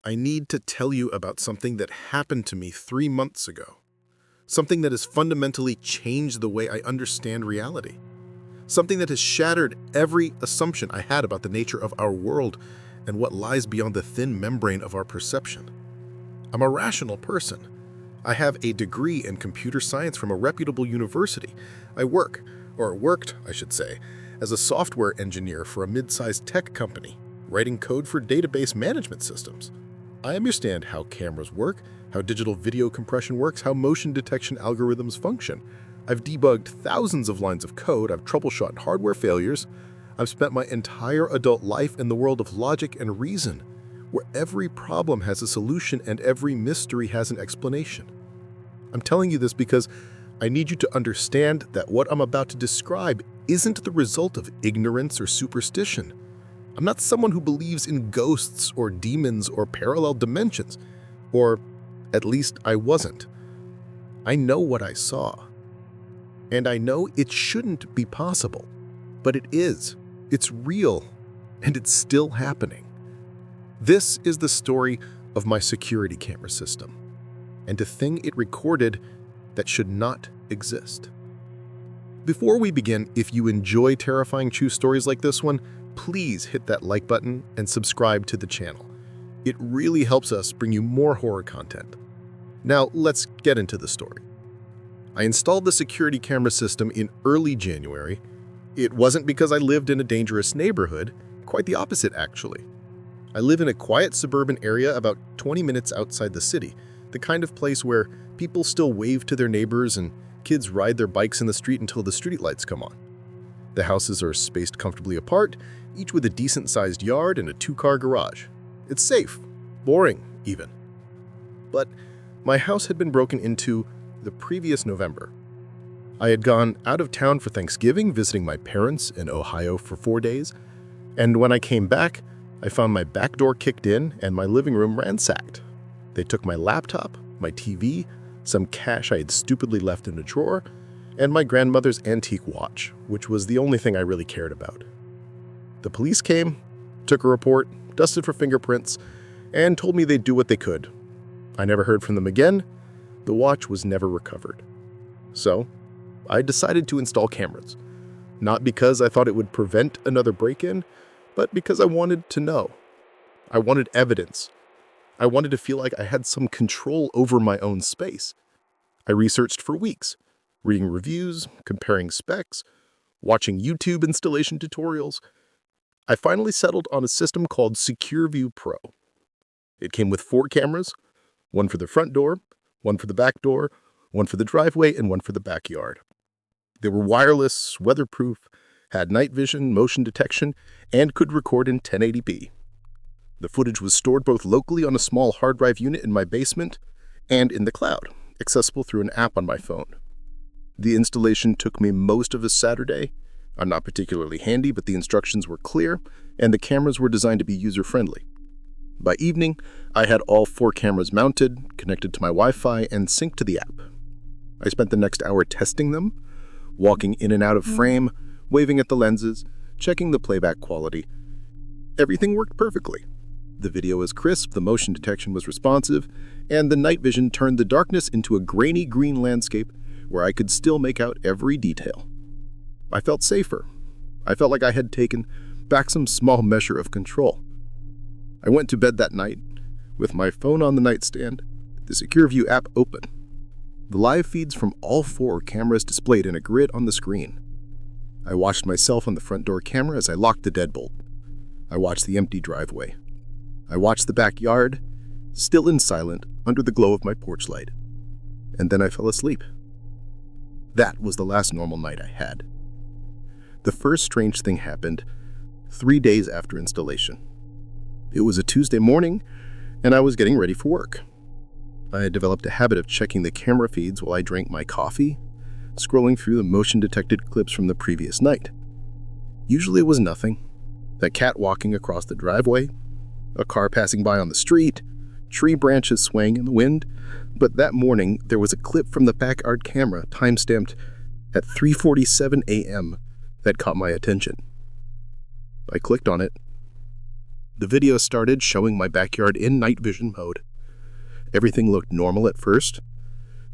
I need to tell you about something that happened to me 3 months ago. Something that has fundamentally changed the way I understand reality. Something that has shattered every assumption I had about the nature of our world and what lies beyond the thin membrane of our perception. I'm a rational person. I have a degree in computer science from a reputable university. I worked, I should say, as a software engineer for a mid-sized tech company, writing code for database management systems. I understand how cameras work, how digital video compression works, how motion detection algorithms function. I've debugged thousands of lines of code, I've troubleshot hardware failures. I've spent my entire adult life in the world of logic and reason, where every problem has a solution and every mystery has an explanation. I'm telling you this because I need you to understand that what I'm about to describe isn't the result of ignorance or superstition. I'm not someone who believes in ghosts or demons or parallel dimensions, or at least I wasn't. I know what I saw. And I know it shouldn't be possible, but it is. It's real, and it's still happening. This is the story of my security camera system, and a thing it recorded that should not exist. Before we begin, if you enjoy terrifying true stories like this one, please hit that like button and subscribe to the channel. It really helps us bring you more horror content. Now, let's get into the story. I installed the security camera system in early January. It wasn't because I lived in a dangerous neighborhood, quite the opposite actually. I live in a quiet suburban area about 20 minutes outside the city, the kind of place where people still wave to their neighbors and kids ride their bikes in the street until the streetlights come on. The houses are spaced comfortably apart, each with a decent-sized yard and a 2-car garage. It's safe, boring even. But my house had been broken into the previous November. I had gone out of town for Thanksgiving, visiting my parents in Ohio for 4 days, and when I came back, I found my back door kicked in and my living room ransacked. They took my laptop, my TV, some cash I had stupidly left in a drawer, and my grandmother's antique watch, which was the only thing I really cared about. The police came, took a report, dusted for fingerprints, and told me they'd do what they could. I never heard from them again. The watch was never recovered. So, I decided to install cameras. Not because I thought it would prevent another break-in, but because I wanted to know. I wanted evidence. I wanted to feel like I had some control over my own space. I researched for weeks, reading reviews, comparing specs, watching YouTube installation tutorials. I finally settled on a system called SecureView Pro. It came with 4 cameras, one for the front door, one for the back door, one for the driveway, and one for the backyard. They were wireless, weatherproof, had night vision, motion detection, and could record in 1080p. The footage was stored both locally on a small hard drive unit in my basement and in the cloud, accessible through an app on my phone. The installation took me most of a Saturday. I'm not particularly handy, but the instructions were clear, and the cameras were designed to be user-friendly. By evening, I had all 4 cameras mounted, connected to my Wi-Fi, and synced to the app. I spent the next hour testing them, walking in and out of frame, waving at the lenses, checking the playback quality. Everything worked perfectly. The video was crisp, the motion detection was responsive, and the night vision turned the darkness into a grainy green landscape where I could still make out every detail. I felt safer. I felt like I had taken back some small measure of control. I went to bed that night with my phone on the nightstand, the SecureView app open. The live feeds from all 4 cameras displayed in a grid on the screen. I watched myself on the front door camera as I locked the deadbolt. I watched the empty driveway. I watched the backyard, still and silent, under the glow of my porch light. And then I fell asleep. That was the last normal night I had. The first strange thing happened 3 days after installation. It was a Tuesday morning, and I was getting ready for work. I had developed a habit of checking the camera feeds while I drank my coffee, scrolling through the motion-detected clips from the previous night. Usually it was nothing. A cat walking across the driveway, a car passing by on the street, tree branches swaying in the wind, but that morning there was a clip from the backyard camera time-stamped at 3:47 a.m. that caught my attention. I clicked on it. The video started showing my backyard in night vision mode. Everything looked normal at first.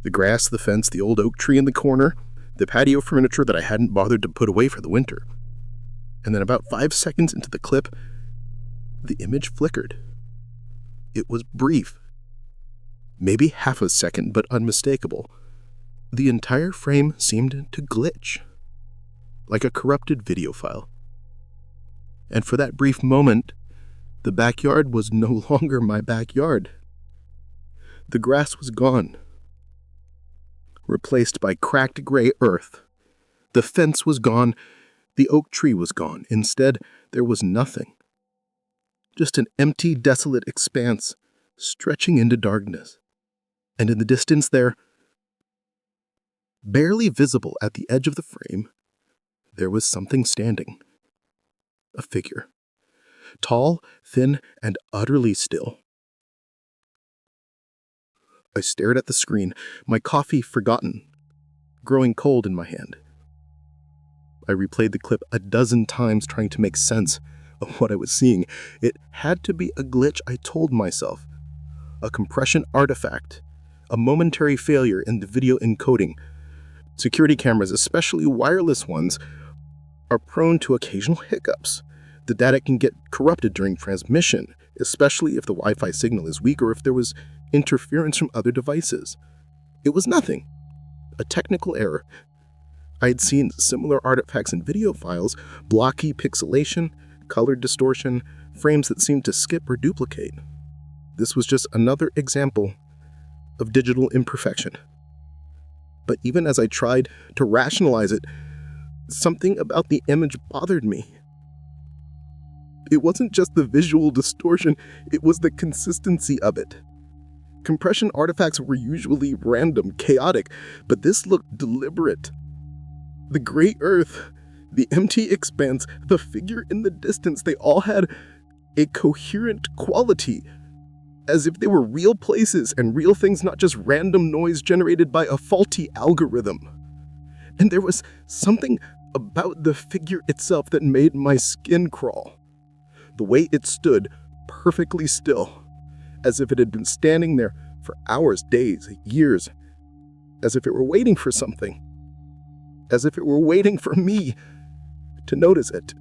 The grass, the fence, the old oak tree in the corner, the patio furniture that I hadn't bothered to put away for the winter. And then about 5 seconds into the clip, the image flickered. It was brief. Maybe half a second, but unmistakable. The entire frame seemed to glitch, like a corrupted video file. And for that brief moment, the backyard was no longer my backyard. The grass was gone, replaced by cracked gray earth. The fence was gone. The oak tree was gone. Instead, there was nothing. Just an empty, desolate expanse stretching into darkness. And in the distance there, barely visible at the edge of the frame, there was something standing. A figure. Tall, thin, and utterly still. I stared at the screen, my coffee forgotten, growing cold in my hand. I replayed the clip a dozen times trying to make sense of what I was seeing. It had to be a glitch, I told myself. A compression artifact, a momentary failure in the video encoding. Security cameras, especially wireless ones, are prone to occasional hiccups. The data can get corrupted during transmission, especially if the Wi-Fi signal is weak or if there was interference from other devices. It was nothing. A technical error. I had seen similar artifacts in video files, blocky pixelation, color distortion, frames that seemed to skip or duplicate. This was just another example of digital imperfection. But even as I tried to rationalize it, something about the image bothered me. It wasn't just the visual distortion, it was the consistency of it. Compression artifacts were usually random, chaotic, but this looked deliberate. The gray earth, the empty expanse, the figure in the distance, they all had a coherent quality, as if they were real places and real things, not just random noise generated by a faulty algorithm. And there was something about the figure itself that made my skin crawl. The way it stood, perfectly still, as if it had been standing there for hours, days, years, as if it were waiting for something, as if it were waiting for me to notice it.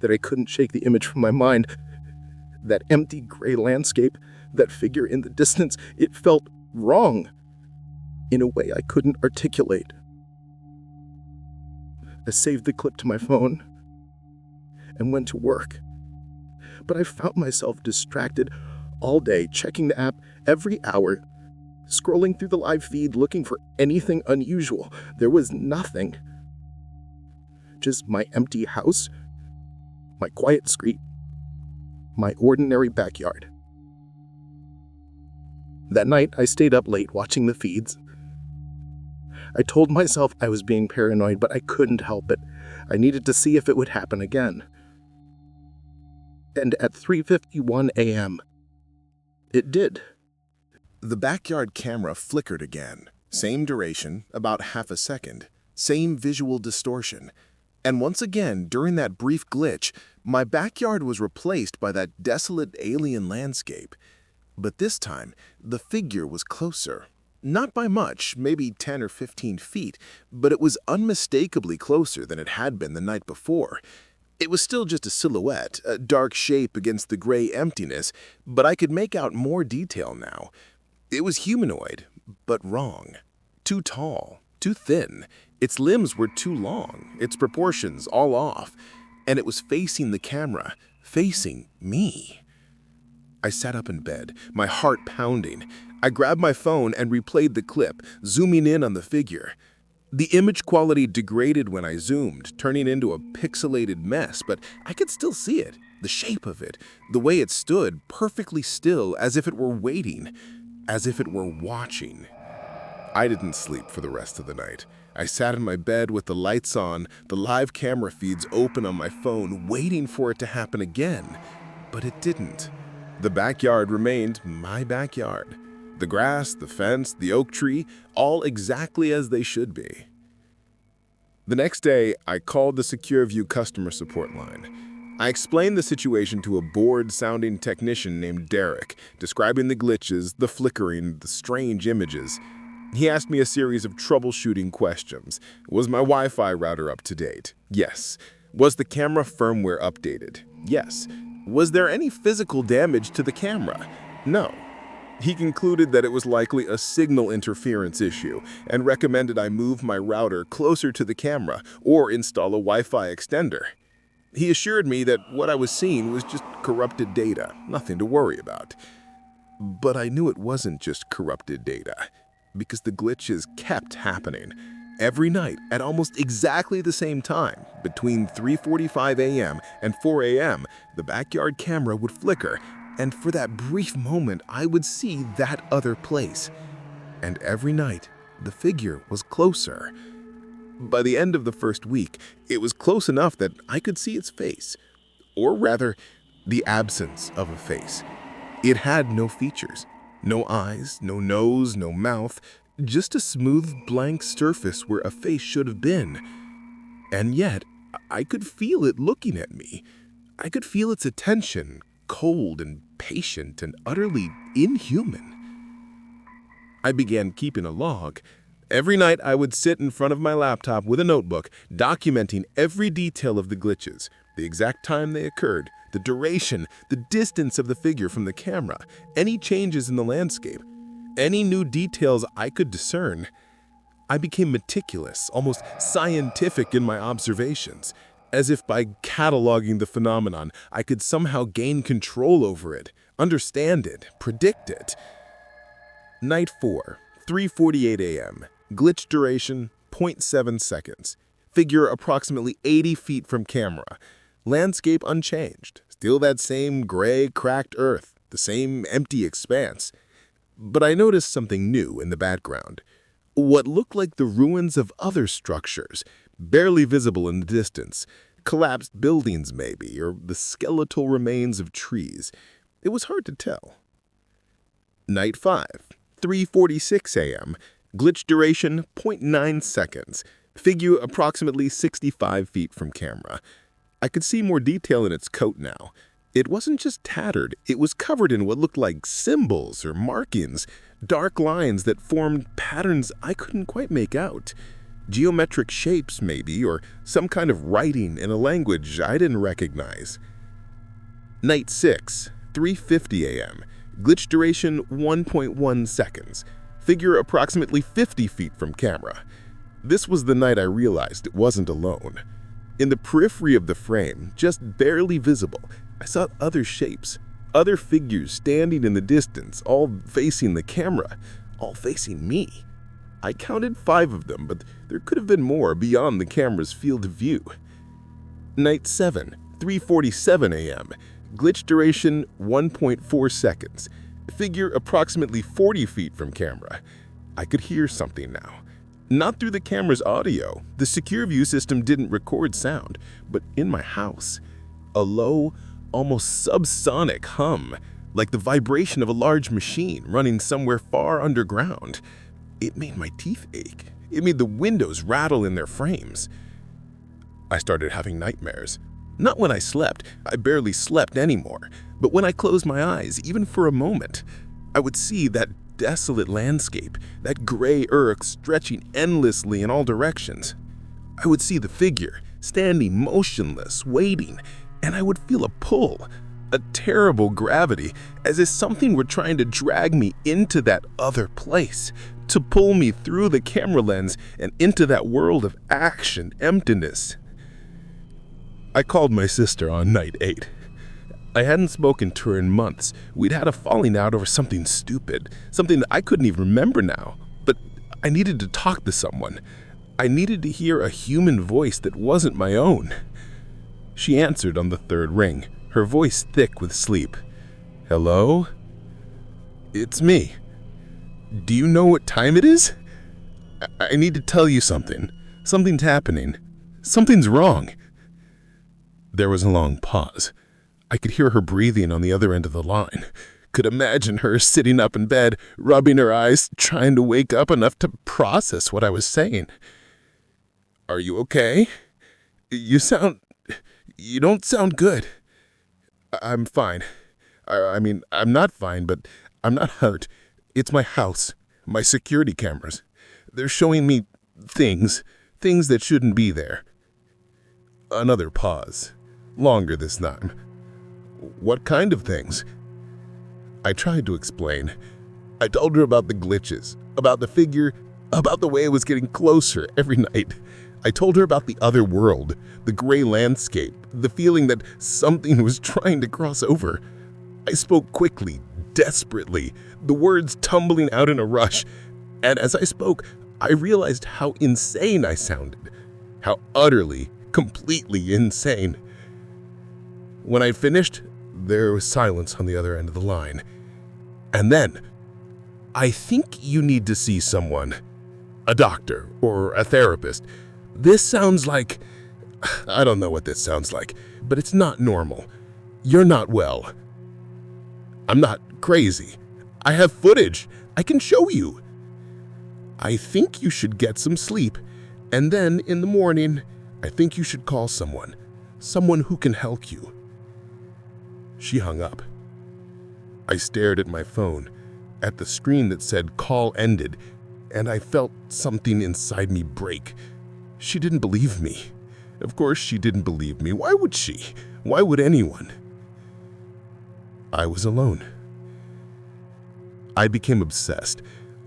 That I couldn't shake the image from my mind. That empty gray landscape, that figure in the distance, it felt wrong in a way I couldn't articulate. I saved the clip to my phone and went to work. But I found myself distracted all day, checking the app every hour, scrolling through the live feed looking for anything unusual. There was nothing. Just my empty house, my quiet street, my ordinary backyard. That night, I stayed up late watching the feeds. I told myself I was being paranoid, but I couldn't help it. I needed to see if it would happen again. And at 3:51 a.m., it did. The backyard camera flickered again. Same duration, about half a second. Same visual distortion. And once again, during that brief glitch, my backyard was replaced by that desolate alien landscape. But this time, the figure was closer. Not by much, maybe 10 or 15 feet, but it was unmistakably closer than it had been the night before. It was still just a silhouette, a dark shape against the gray emptiness, but I could make out more detail now. It was humanoid, but wrong. Too tall, too thin. Its limbs were too long, its proportions all off, and it was facing the camera, facing me. I sat up in bed, my heart pounding. I grabbed my phone and replayed the clip, zooming in on the figure. The image quality degraded when I zoomed, turning into a pixelated mess, but I could still see it, the shape of it, the way it stood, perfectly still, as if it were waiting, as if it were watching. I didn't sleep for the rest of the night. I sat in my bed with the lights on, the live camera feeds open on my phone, waiting for it to happen again. But it didn't. The backyard remained my backyard. The grass, the fence, the oak tree, all exactly as they should be. The next day, I called the SecureView customer support line. I explained the situation to a bored-sounding technician named Derek, describing the glitches, the flickering, the strange images. He asked me a series of troubleshooting questions. Was my Wi-Fi router up to date? Yes. Was the camera firmware updated? Yes. Was there any physical damage to the camera? No. He concluded that it was likely a signal interference issue and recommended I move my router closer to the camera or install a Wi-Fi extender. He assured me that what I was seeing was just corrupted data, nothing to worry about. But I knew it wasn't just corrupted data, because the glitches kept happening. Every night, at almost exactly the same time, between 3:45 a.m. and 4 a.m., the backyard camera would flicker, and for that brief moment, I would see that other place. And every night, the figure was closer. By the end of the first week, it was close enough that I could see its face. Or rather, the absence of a face. It had no features. No eyes, no nose, no mouth. Just a smooth, blank surface where a face should have been. And yet, I could feel it looking at me. I could feel its attention, cold and patient and utterly inhuman. I began keeping a log. Every night I would sit in front of my laptop with a notebook, documenting every detail of the glitches, the exact time they occurred, the duration, the distance of the figure from the camera, any changes in the landscape, any new details I could discern. I became meticulous, almost scientific in my observations, as if by cataloging the phenomenon, I could somehow gain control over it, understand it, predict it. Night 4, 3:48 a.m. Glitch duration, 0.7 seconds. Figure approximately 80 feet from camera. Landscape unchanged. Still that same gray, cracked earth, the same empty expanse. But I noticed something new in the background. What looked like the ruins of other structures, barely visible in the distance. Collapsed buildings maybe, or the skeletal remains of trees. It was hard to tell. Night 5, 3:46 a.m. Glitch duration, 0.9 seconds. Figure approximately 65 feet from camera. I could see more detail in its coat now. It wasn't just tattered, it was covered in what looked like symbols or markings, dark lines that formed patterns I couldn't quite make out. Geometric shapes maybe, or some kind of writing in a language I didn't recognize. Night 6, 3:50 a.m. Glitch duration, 1.1 seconds. Figure approximately 50 feet from camera. This was the night I realized it wasn't alone. In the periphery of the frame, just barely visible, I saw other shapes, other figures standing in the distance, all facing the camera, all facing me. I counted 5 of them, but there could have been more beyond the camera's field of view. Night 7, 3:47 a.m. Glitch duration, 1.4 seconds. Figure approximately 40 feet from camera. I could hear something now. Not through the camera's audio. The secure view system didn't record sound, but in my house. A low, almost subsonic hum, like the vibration of a large machine running somewhere far underground. It made my teeth ache. It made the windows rattle in their frames. I started having nightmares. Not when I slept. I barely slept anymore. But when I closed my eyes, even for a moment, I would see that desolate landscape, that gray earth stretching endlessly in all directions. I would see the figure, standing motionless, waiting, and I would feel a pull, a terrible gravity, as if something were trying to drag me into that other place, to pull me through the camera lens and into that world of action, emptiness. I called my sister on night 8. I hadn't spoken to her in months. We'd had a falling out over something stupid, something that I couldn't even remember now. But I needed to talk to someone. I needed to hear a human voice that wasn't my own. She answered on the 3rd ring, her voice thick with sleep. "Hello? It's me. Do you know what time it is? I need to tell you something. Something's happening. Something's wrong." There was a long pause. I could hear her breathing on the other end of the line. Could imagine her sitting up in bed, rubbing her eyes, trying to wake up enough to process what I was saying. "Are you okay? You sound You don't sound good. I'm fine. I mean, I'm not fine, but I'm not hurt. It's my house, my security cameras. They're showing me things that shouldn't be there. Another pause. Longer this time. What kind of things? I tried to explain. I told her about the glitches, about the figure, about the way it was getting closer every night. I told her about the other world, the gray landscape, the feeling that something was trying to cross over. I spoke quickly, desperately, the words tumbling out in a rush, and as I spoke, I realized how insane I sounded, how utterly, completely insane. When I finished, there was silence on the other end of the line. And then, I think you need to see someone, a doctor or a therapist. This sounds like, I don't know what this sounds like, but it's not normal. You're not well. I'm not crazy. I have footage. I can show you. I think you should get some sleep, and then in the morning, I think you should call someone who can help you. She hung up. I stared at my phone, at the screen that said call ended, and I felt something inside me break. She didn't believe me. Of course she didn't believe me. Why would she? Why would anyone? I was alone. I became obsessed.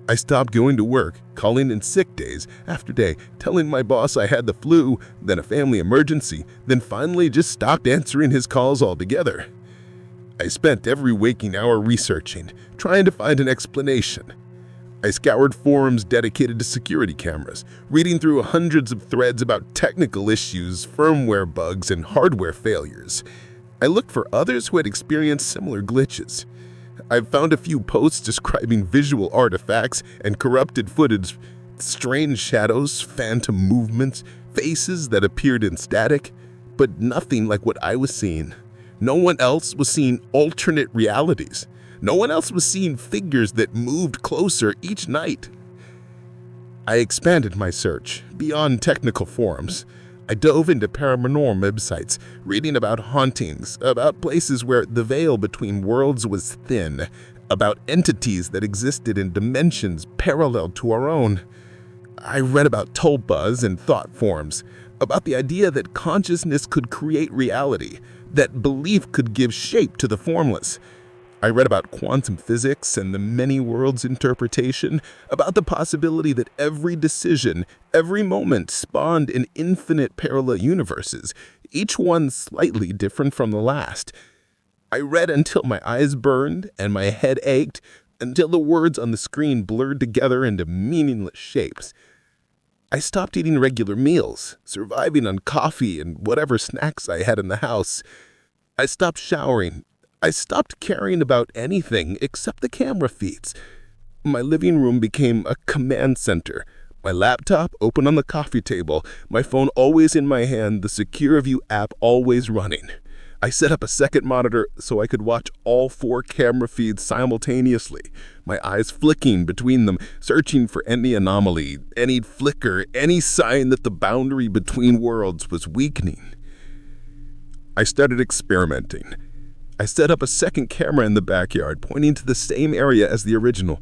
I stopped going to work, calling in sick days after day, telling my boss I had the flu, then a family emergency, then finally just stopped answering his calls altogether. I spent every waking hour researching, trying to find an explanation. I scoured forums dedicated to security cameras, reading through hundreds of threads about technical issues, firmware bugs, and hardware failures. I looked for others who had experienced similar glitches. I found a few posts describing visual artifacts and corrupted footage, strange shadows, phantom movements, faces that appeared in static, but nothing like what I was seeing. No one else was seeing alternate realities. No one else was seeing figures that moved closer each night. I expanded my search beyond technical forums. I dove into paranormal websites, reading about hauntings, about places where the veil between worlds was thin, about entities that existed in dimensions parallel to our own. I read about tulpas and thought forms, about the idea that consciousness could create reality, that belief could give shape to the formless. I read about quantum physics and the many worlds interpretation, about the possibility that every decision, every moment spawned in infinite parallel universes, each one slightly different from the last. I read until my eyes burned and my head ached, until the words on the screen blurred together into meaningless shapes. I stopped eating regular meals, surviving on coffee and whatever snacks I had in the house. I stopped showering. I stopped caring about anything except the camera feeds. My living room became a command center. My laptop open on the coffee table, my phone always in my hand, the Secure View app always running. I set up a second monitor so I could watch all 4 camera feeds simultaneously, my eyes flicking between them, searching for any anomaly, any flicker, any sign that the boundary between worlds was weakening. I started experimenting. I set up a second camera in the backyard, pointing to the same area as the original.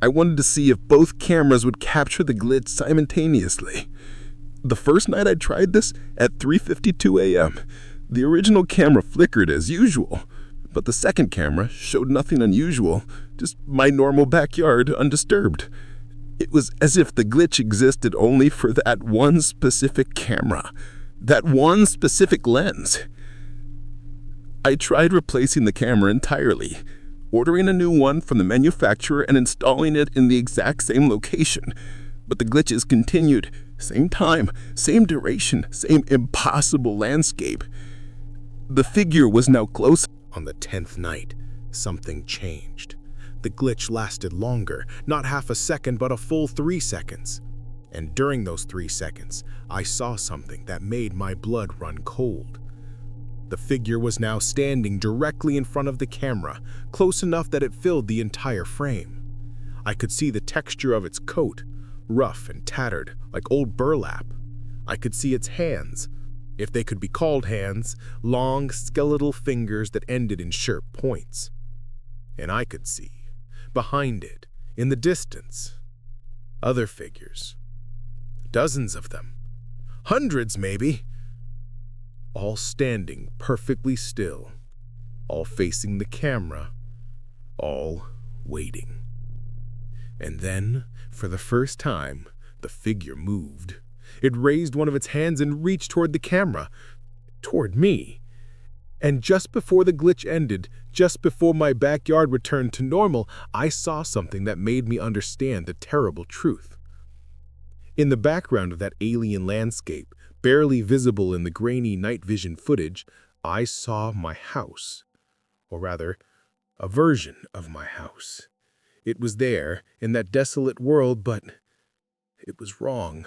I wanted to see if both cameras would capture the glitch simultaneously. The first night I tried this, at 3:52 a.m., the original camera flickered as usual, but the second camera showed nothing unusual, just my normal backyard undisturbed. It was as if the glitch existed only for that one specific camera, that one specific lens. I tried replacing the camera entirely, ordering a new one from the manufacturer and installing it in the exact same location. But the glitches continued. Same time, same duration, same impossible landscape. The figure was now close. On the 10th night, something changed. The glitch lasted longer, not half a second, but a full 3 seconds. And during those 3 seconds, I saw something that made my blood run cold. The figure was now standing directly in front of the camera, close enough that it filled the entire frame. I could see the texture of its coat, rough and tattered like old burlap. I could see its hands, if they could be called hands, long skeletal fingers that ended in sharp points. And I could see, behind it, in the distance, other figures. Dozens of them. Hundreds, maybe. All standing perfectly still, all facing the camera, all waiting. And then, for the first time, the figure moved. It raised one of its hands and reached toward the camera, toward me. And just before the glitch ended, just before my backyard returned to normal, I saw something that made me understand the terrible truth. In the background of that alien landscape, barely visible in the grainy night vision footage, I saw my house. Or rather, a version of my house. It was there, in that desolate world, but it was wrong.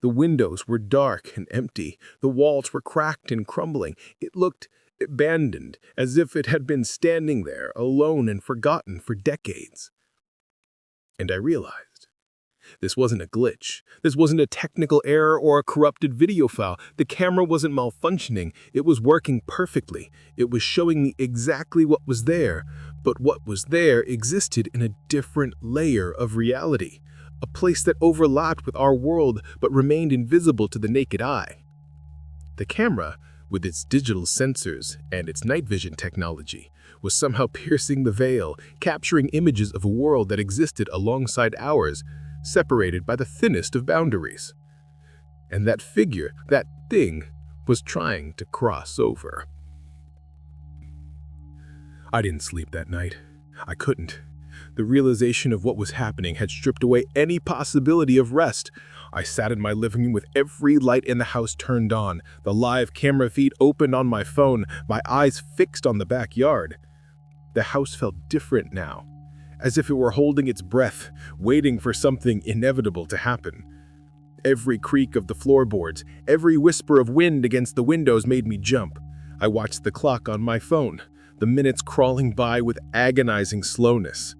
The windows were dark and empty. The walls were cracked and crumbling. It looked abandoned, as if it had been standing there, alone and forgotten for decades. And I realized, this wasn't a glitch. This wasn't a technical error or a corrupted video file. The camera wasn't malfunctioning. It was working perfectly. It was showing me exactly what was there. But what was there existed in a different layer of reality. A place that overlapped with our world but remained invisible to the naked eye. The camera, with its digital sensors and its night vision technology, was somehow piercing the veil, capturing images of a world that existed alongside ours, separated by the thinnest of boundaries. And that figure, that thing, was trying to cross over. I didn't sleep that night. I couldn't. The realization of what was happening had stripped away any possibility of rest. I sat in my living room with every light in the house turned on, the live camera feed opened on my phone, my eyes fixed on the backyard. The house felt different now, as if it were holding its breath, waiting for something inevitable to happen. Every creak of the floorboards, every whisper of wind against the windows made me jump. I watched the clock on my phone, the minutes crawling by with agonizing slowness.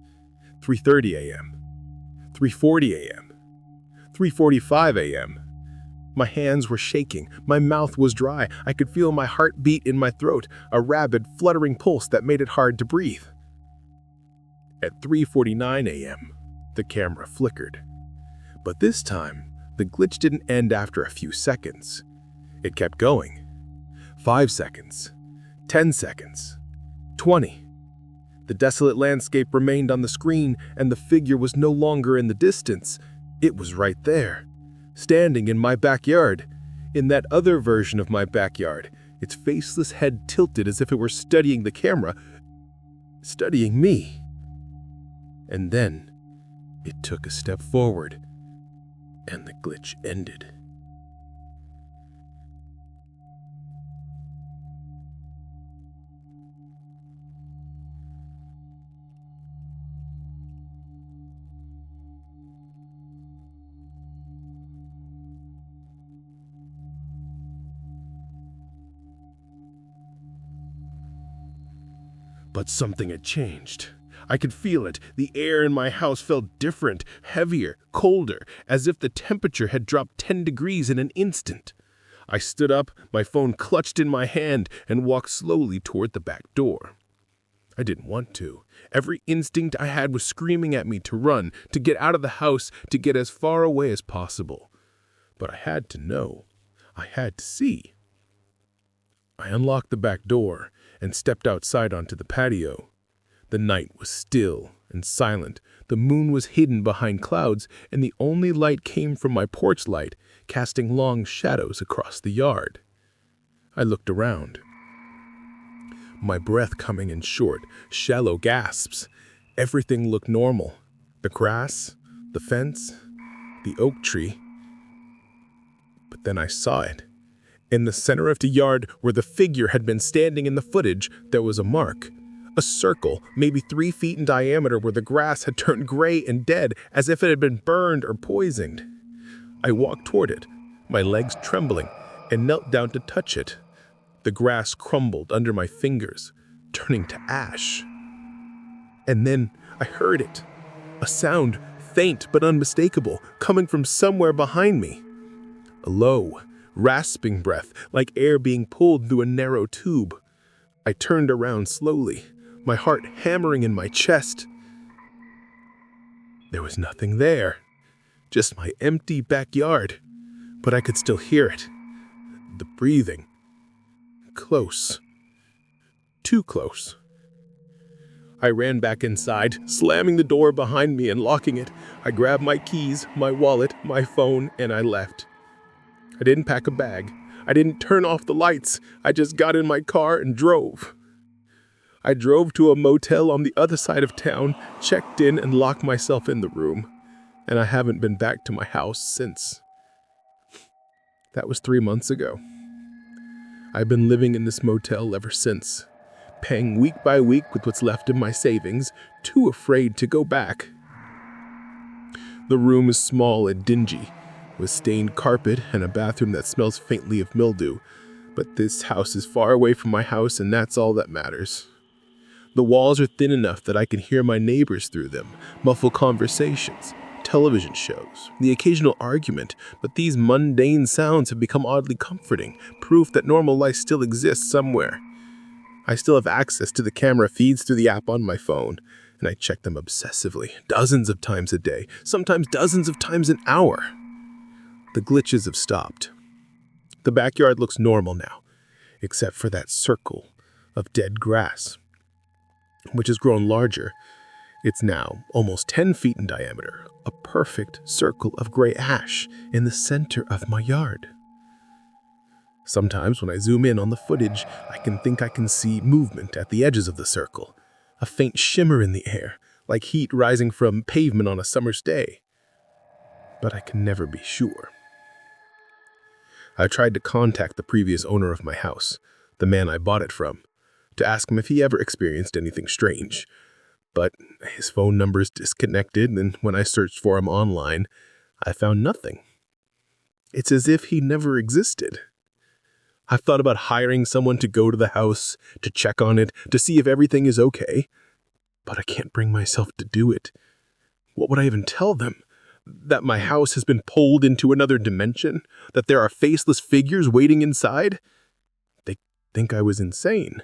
3:30 a.m., 3:40 a.m., 3:45 a.m. My hands were shaking, my mouth was dry, I could feel my heart beat in my throat, a rabid, fluttering pulse that made it hard to breathe. At 3:49 a.m., the camera flickered. But this time, the glitch didn't end after a few seconds. It kept going. 5 seconds, 10 seconds, 20. The desolate landscape remained on the screen, and the figure was no longer in the distance. It was right there, standing in my backyard, in that other version of my backyard, its faceless head tilted as if it were studying the camera, studying me. And then, it took a step forward, and the glitch ended. But something had changed. I could feel it. The air in my house felt different, heavier, colder, as if the temperature had dropped 10 degrees in an instant. I stood up, my phone clutched in my hand, and walked slowly toward the back door. I didn't want to. Every instinct I had was screaming at me to run, to get out of the house, to get as far away as possible. But I had to know. I had to see. I unlocked the back door and stepped outside onto the patio. The night was still and silent. The moon was hidden behind clouds, and the only light came from my porch light, casting long shadows across the yard. I looked around, my breath coming in short, shallow gasps. Everything looked normal. The grass, the fence, the oak tree. But then I saw it. In the center of the yard, where the figure had been standing in the footage, there was a mark. A circle, maybe 3 feet in diameter, where the grass had turned gray and dead, as if it had been burned or poisoned. I walked toward it, my legs trembling, and knelt down to touch it. The grass crumbled under my fingers, turning to ash. And then I heard it. A sound, faint but unmistakable, coming from somewhere behind me. A low, rasping breath, like air being pulled through a narrow tube. I turned around slowly, my heart hammering in my chest. There was nothing there, just my empty backyard, but I could still hear it. The breathing. Close. Too close. I ran back inside, slamming the door behind me and locking it. I grabbed my keys, my wallet, my phone, and I left. I didn't pack a bag. I didn't turn off the lights. I just got in my car and drove. I drove to a motel on the other side of town, checked in, and locked myself in the room. And I haven't been back to my house since. That was 3 months ago. I've been living in this motel ever since, paying week by week with what's left of my savings, too afraid to go back. The room is small and dingy, with stained carpet and a bathroom that smells faintly of mildew, but this house is far away from my house, and that's all that matters. The walls are thin enough that I can hear my neighbors through them, muffle conversations, television shows, the occasional argument, but these mundane sounds have become oddly comforting, proof that normal life still exists somewhere. I still have access to the camera feeds through the app on my phone, and I check them obsessively, dozens of times a day, sometimes dozens of times an hour. The glitches have stopped. The backyard looks normal now, except for that circle of dead grass, which has grown larger. It's now almost 10 feet in diameter, a perfect circle of gray ash in the center of my yard. Sometimes when I zoom in on the footage, I can see movement at the edges of the circle, a faint shimmer in the air, like heat rising from pavement on a summer's day. But I can never be sure. I tried to contact the previous owner of my house, the man I bought it from, to ask him if he ever experienced anything strange. But his phone number is disconnected, and when I searched for him online, I found nothing. It's as if he never existed. I've thought about hiring someone to go to the house, to check on it, to see if everything is okay, but I can't bring myself to do it. What would I even tell them? That my house has been pulled into another dimension? That there are faceless figures waiting inside? They think I was insane.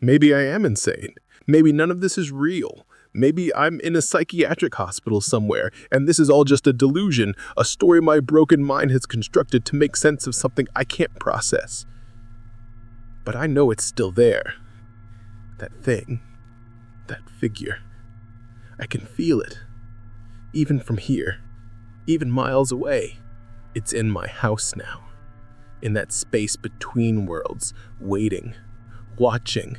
Maybe I am insane. Maybe none of this is real. Maybe I'm in a psychiatric hospital somewhere, and this is all just a delusion, a story my broken mind has constructed to make sense of something I can't process. But I know it's still there. That thing. That figure. I can feel it. Even from here. Even miles away. It's in my house now. In that space between worlds, waiting, watching.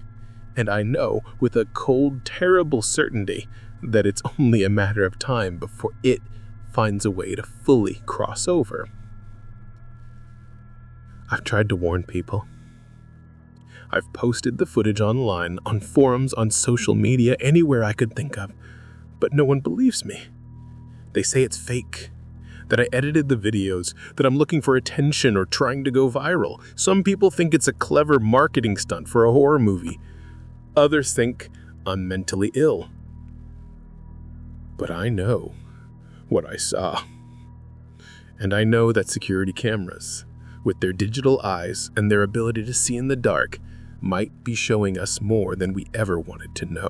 And I know, with a cold, terrible certainty, that it's only a matter of time before it finds a way to fully cross over. I've tried to warn people. I've posted the footage online, on forums, on social media, anywhere I could think of, but no one believes me. They say it's fake, that I edited the videos, that I'm looking for attention or trying to go viral. Some people think it's a clever marketing stunt for a horror movie. Others think I'm mentally ill. But I know what I saw. And I know that security cameras, with their digital eyes and their ability to see in the dark, might be showing us more than we ever wanted to know.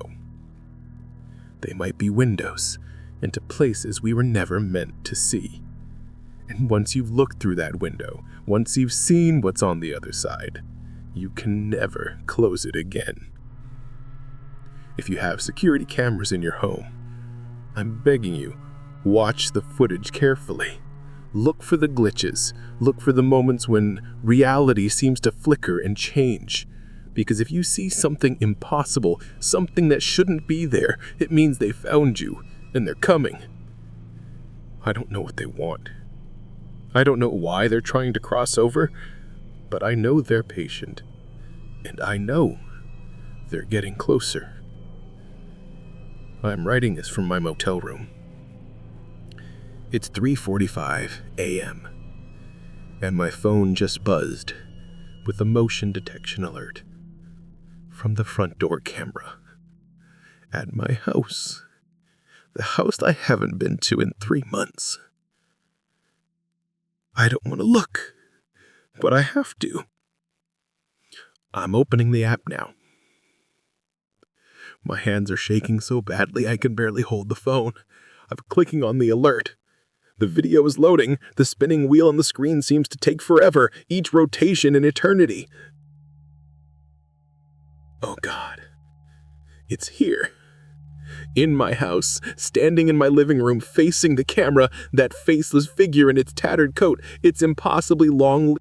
They might be windows into places we were never meant to see. And once you've looked through that window, once you've seen what's on the other side, you can never close it again. If you have security cameras in your home, I'm begging you, watch the footage carefully. Look for the glitches. Look for the moments when reality seems to flicker and change. Because if you see something impossible, something that shouldn't be there, it means they found you, and they're coming. I don't know what they want. I don't know why they're trying to cross over, but I know they're patient. And I know they're getting closer. I'm writing this from my motel room. It's 3:45 a.m., and my phone just buzzed with a motion detection alert from the front door camera at my house, the house I haven't been to in 3 months. I don't want to look. but I have to. I'm opening the app now. My hands are shaking so badly I can barely hold the phone. I'm clicking on the alert. The video is loading. The spinning wheel on the screen seems to take forever, each rotation an eternity. Oh God. It's here. In my house, standing in my living room, facing the camera, that faceless figure in its tattered coat, its impossibly long